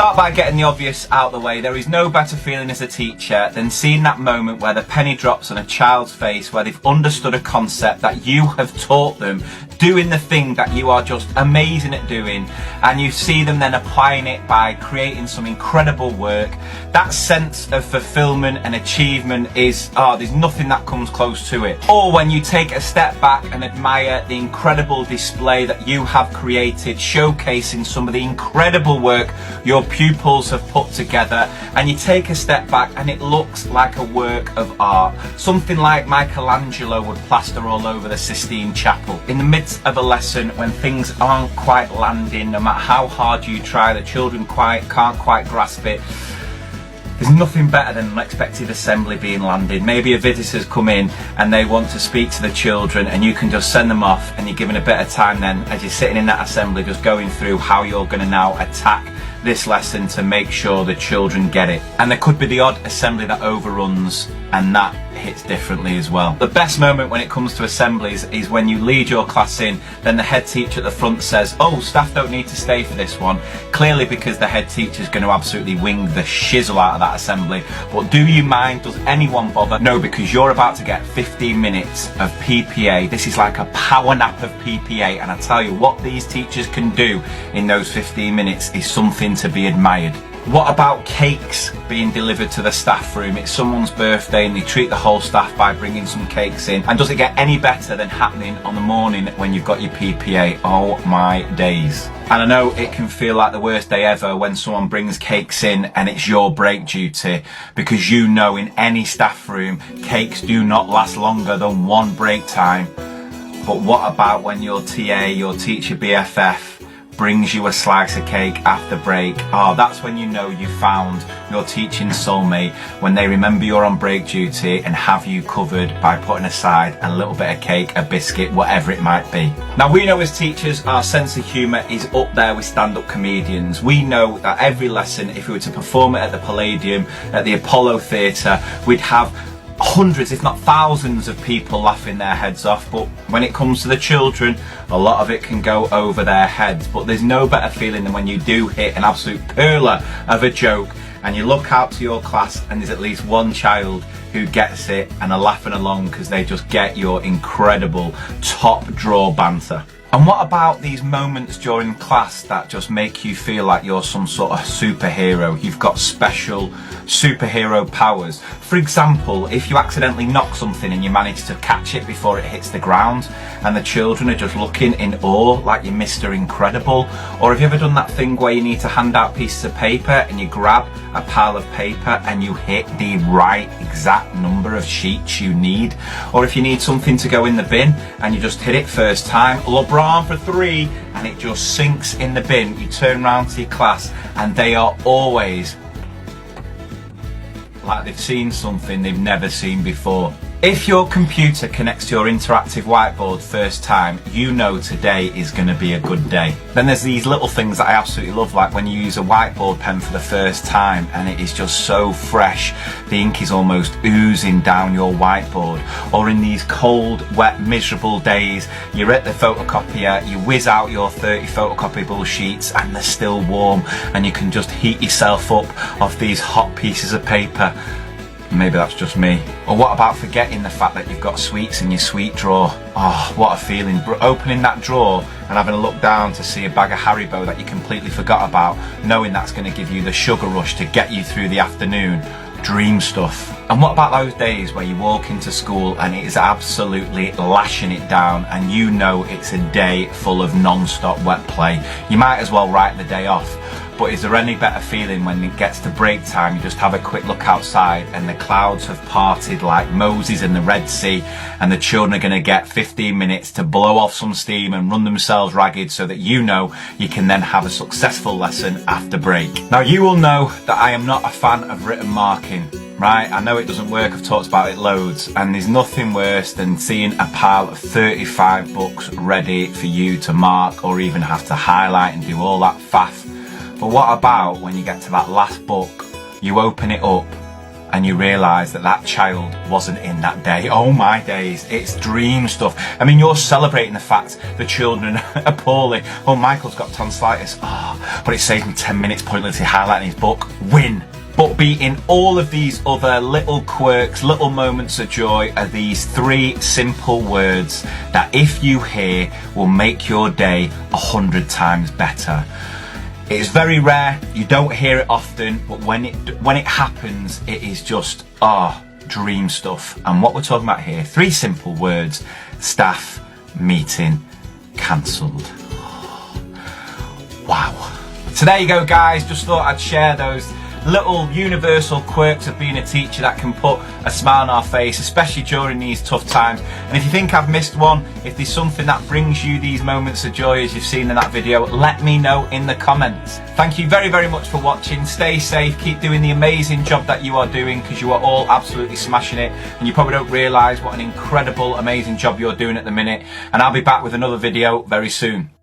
start by getting the obvious out the way. There is no better feeling as a teacher than seeing that moment where the penny drops on a child's face, where they've understood a concept that you have taught them, doing the thing that you are just amazing at doing, and you see them then applying it by creating some incredible work. That sense of fulfillment and achievement is, there's nothing that comes close to it. Or when you take a step back and admire the incredible display that you have created, showcasing some of the incredible work your pupils have put together, and you take a step back and it looks like a work of art. Something like Michelangelo would plaster all over the Sistine Chapel. In the midst of a lesson, when things aren't quite landing, no matter how hard you try, the children can't quite grasp it, there's nothing better than an unexpected assembly being landed. Maybe a visitor's come in and they want to speak to the children, and you can just send them off, and you're given a bit of time then as you're sitting in that assembly just going through how you're going to now attack this lesson to make sure the children get it. And there could be the odd assembly that overruns, and that hits differently as well. The best moment when it comes to assemblies is when you lead your class in, then the head teacher at the front says, "Oh, staff don't need to stay for this one," clearly because the head teacher's going to absolutely wing the shizzle out of that assembly. But do you mind? Does anyone bother? No, because you're about to get 15 minutes of PPA. This is like a power nap of PPA, and I tell you what these teachers can do in those 15 minutes is something to be admired. What about cakes being delivered to the staff room? It's someone's birthday and they treat the whole staff by bringing some cakes in. And does it get any better than happening on the morning when you've got your PPA? Oh my days. And I know it can feel like the worst day ever when someone brings cakes in and it's your break duty, because you know in any staff room, cakes do not last longer than one break time. But what about when your TA, your teacher BFF, brings you a slice of cake after break? That's when you know you found your teaching soulmate, when they remember you're on break duty and have you covered by putting aside a little bit of cake, a biscuit, whatever it might be. Now, we know as teachers our sense of humour is up there with stand-up comedians. We know that every lesson, if we were to perform it at the Palladium, at the Apollo Theatre, we'd have hundreds if not thousands of people laughing their heads off. But when it comes to the children, a lot of it can go over their heads. But there's no better feeling than when you do hit an absolute perler of a joke and you look out to your class and there's at least one child who gets it and are laughing along because they just get your incredible top draw banter. And what about these moments during class that just make you feel like you're some sort of superhero? You've got special superhero powers. For example, if you accidentally knock something and you manage to catch it before it hits the ground and the children are just looking in awe like you're Mr. Incredible. Or have you ever done that thing where you need to hand out pieces of paper and you grab a pile of paper and you hit the right exact number of sheets you need? Or if you need something to go in the bin and you just hit it first time, LeBron for 3, and it just sinks in the bin. You turn around to your class and they are always like they've seen something they've never seen before. If your computer connects to your interactive whiteboard first time, you know today is going to be a good day. Then there's these little things that I absolutely love, like when you use a whiteboard pen for the first time and it is just so fresh, the ink is almost oozing down your whiteboard. Or in these cold, wet, miserable days, you're at the photocopier, you whiz out your 30 photocopyable sheets and they're still warm and you can just heat yourself up off these hot pieces of paper. Maybe that's just me. Or what about forgetting the fact that you've got sweets in your sweet drawer? Oh, what a feeling. Opening that drawer and having a look down to see a bag of Haribo that you completely forgot about, knowing that's going to give you the sugar rush to get you through the afternoon. Dream stuff. And what about those days where you walk into school and it is absolutely lashing it down and you know it's a day full of non-stop wet play? You might as well write the day off. But is there any better feeling when it gets to break time, you just have a quick look outside and the clouds have parted like Moses in the Red Sea and the children are going to get 15 minutes to blow off some steam and run themselves ragged so that you know you can then have a successful lesson after break. Now, you will know that I am not a fan of written marking, right? I know it doesn't work, I've talked about it loads, and there's nothing worse than seeing a pile of 35 books ready for you to mark or even have to highlight and do all that faff. But what about when you get to that last book, you open it up and you realise that that child wasn't in that day. Oh my days, it's dream stuff. I mean, you're celebrating the fact the children are poorly. Oh, Michael's got tonsillitis. Oh, but it saves me 10 minutes pointlessly highlighting his book. Win. But beating all of these other little quirks, little moments of joy are these 3 simple words that, if you hear, will make your day 100 times better. It is very rare, you don't hear it often, but when it happens, it is just, dream stuff. And what we're talking about here, 3 simple words: staff meeting cancelled. Wow. So there you go, guys. Just thought I'd share those little universal quirks of being a teacher that can put a smile on our face, especially during these tough times. And if you think I've missed one, if there's something that brings you these moments of joy as you've seen in that video, let me know in the comments. Thank you very, very much for watching. Stay safe, keep doing the amazing job that you are doing, because you are all absolutely smashing it, and you probably don't realise what an incredible, amazing job you're doing at the minute. And I'll be back with another video very soon.